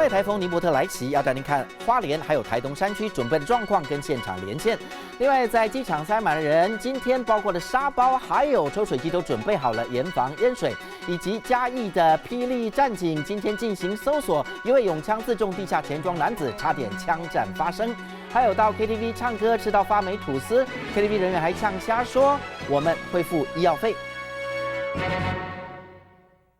烈台风尼伯特来袭，要带您看花莲还有台东山区准备的状况跟现场连线。另外，在机场塞满了人，今天包括的沙包还有抽水机都准备好了，严防淹水。以及嘉义的霹雳战警今天进行搜索，一位拥枪自重地下钱庄男子差点枪战发生。还有到 KTV 唱歌吃到发霉吐司，KTV 人员还呛瞎说我们会付医药费。